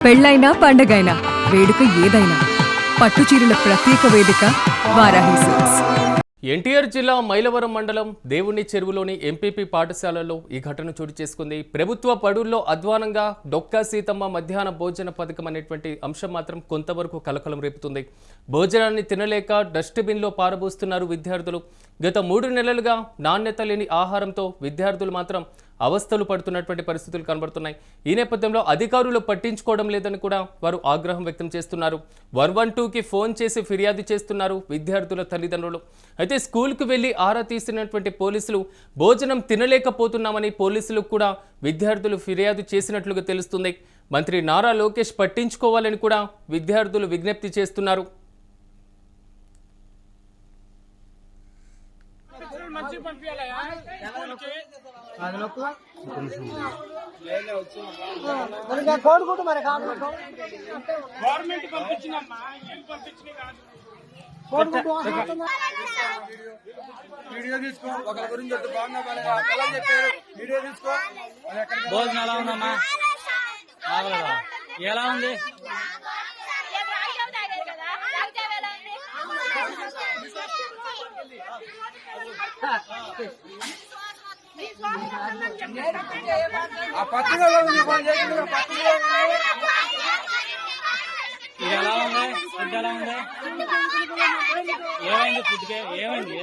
పెళ్ళైనా పండగైనా వేడుక ఏదైనా పట్టుచీరల ప్రత్యేక వేదిక వారాహి సిల్క్స్. ఎన్టీఆర్ జిల్లా మైలవరం మండలం దేవుని చెరువులోని ఎంపీపీ పాఠశాలలో ఈ ఘటన చోటు చేసుకుంది. ప్రభుత్వ బడుల్లో అధ్వానంగా డొక్కా సీతమ్మ మధ్యాహ్న భోజన పథకం అనేటువంటి అంశం మాత్రం కొంతవరకు కలకలం రేపుతుంది. భోజనాన్ని తినలేక డస్ట్బిన్లో పారబోస్తున్నారు విద్యార్థులు. గత 3 నెలలుగా నాణ్యత లేని ఆహారంతో విద్యార్థులు మాత్రం అవస్థలు పడుతున్నటువంటి పరిస్థితులు కనబడుతున్నాయి. ఈ నేపథ్యంలో అధికారులు పట్టించుకోవడం లేదని కూడా వారు ఆగ్రహం వ్యక్తం చేస్తున్నారు. 112కి ఫోన్ చేసి ఫిర్యాదు చేస్తున్నారు విద్యార్థుల తల్లిదండ్రులు. అయితే స్కూల్కు వెళ్లి ఆరా తీసినటువంటి పోలీసులు భోజనం తినలేకపోతున్నామని పోలీసులకు కూడా విద్యార్థులు ఫిర్యాదు చేసినట్లుగా తెలుస్తుంది. మంత్రి నారా లోకేష్ పట్టించుకోవాలని కూడా విద్యార్థులు విజ్ఞప్తి చేస్తున్నారు. భోజనం ఎలా ఉందమ్మా? ఎలా ఉంది? ఇది ఎలా ఉంది? ఫుడ్ ఎలా ఉంది? ఏమైంది? ఫుడ్కి ఏమైంది?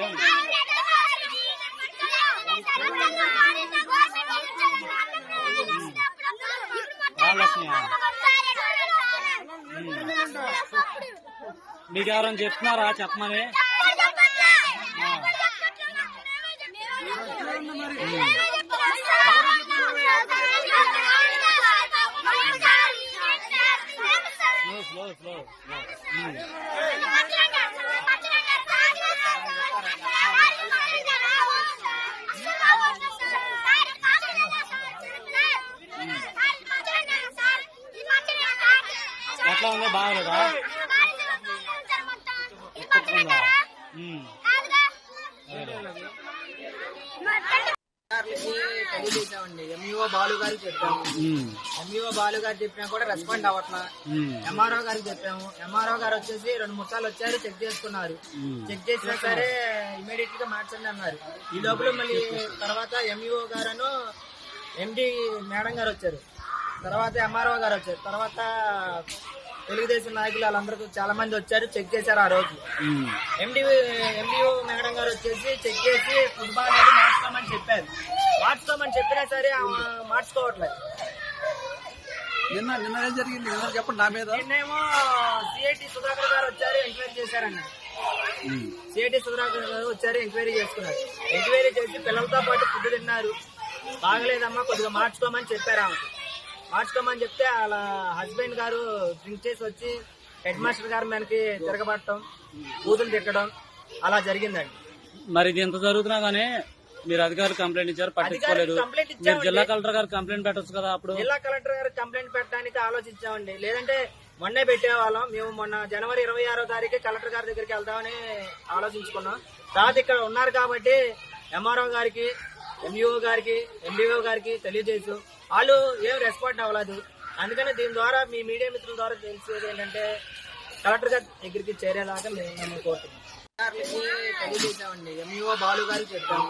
వాళ్ళు వస్తున్నాయా? మీకు ఎవరైనా చెప్తున్నారా చెప్పమని? ఎట్లా ఉందో బాగలేదా? తెలియజేసామండి. ఎంఈఓ బాలు గారికి చెప్పాము. ఎంఈఓ బాలు గారు చెప్పినా కూడా రెస్పాండ్ అవ్వట్లా. ఎంఆర్ఓ గారికి చెప్పాము. ఎంఆర్ఓ గారు వచ్చేసి 2-3 సార్లు వచ్చారు, చెక్ చేసుకున్నారు. చెక్ చేసినా సరే ఇమీడియట్ గా మార్చండి అన్నారు. ఈ లోపల మళ్ళీ తర్వాత ఎంఈఓ గారు ఎండి మేడం గారు వచ్చారు, తర్వాత ఎంఆర్ఓ గారు వచ్చారు, తర్వాత తెలుగుదేశం నాయకులు వాళ్ళందరూ చాలా మంది వచ్చారు, చెక్ చేశారు. ఆ రోజు ఎండిఓ మేడం గారు వచ్చేసి చెక్ చేసి ఫుట్బాల్ అనేది మార్చుకోమని చెప్పారు. మార్చుకోమని చెప్పినా సరే మార్చుకోవట్లేదు. నిన్న జరిగింది చెప్పండి నా మీద. నిన్నేమో సిఐటి సుధాకర్ గారు వచ్చారు, ఎంక్వైరీ చేశారండి. సిఐటి సుధాకర్ గారు వచ్చారు, ఎంక్వైరీ చేసుకున్నారు. ఎంక్వైరీ చేసి పిల్లలతో పాటు ఫుడ్ తిన్నారు. బాగలేదమ్మా కొద్దిగా మార్చుకోమని చెప్పారు. ఆమెకు మార్చుకోమని చెప్తే వాళ్ళ హస్బెండ్ గారు డ్రింక్ చేసి వచ్చి హెడ్ మాస్టర్ గారు మనకి తిరగబట్టడం, కూతురు తిట్టడం అలా జరిగిందండి. మరి ఇది ఎంత జరుగుతున్నా గానీ మీరు అధికారులు కంప్లైంట్ ఇచ్చారు, పట్టించుకోలేదు. మీరు జిల్లా కలెక్టర్ గారు కంప్లైంట్ పెట్టచ్చు కదా? అప్పుడు జిల్లా కలెక్టర్ గారు కంప్లైంట్ పెట్టడానికి ఆలోచించామండి. లేదంటే మొన్నే పెట్టేవాళ్ళం. మేము మొన్న జనవరి 26వ తారీఖు కలెక్టర్ గారి దగ్గరికి వెళ్దామని ఆలోచించుకున్నాం. తర్వాత ఇక్కడ ఉన్నారు కాబట్టి ఎంఆర్ఓ గారికి, ఎంఈఓ గారికి, ఎండిఓ గారికి తెలియజేసు వాళ్ళు ఏం రెస్పాండ్ అవ్వలేదు. అందుకని దీని ద్వారా మీ మీడియా మిత్రుల ద్వారా తెలిసేది ఏంటంటే కలెక్టర్ గారి దగ్గరికి చేరేలాగా మేము కోరుతున్నాం. తెలియజేసామండి. ఎంఈఓ బాలు గారికి చెప్పాము.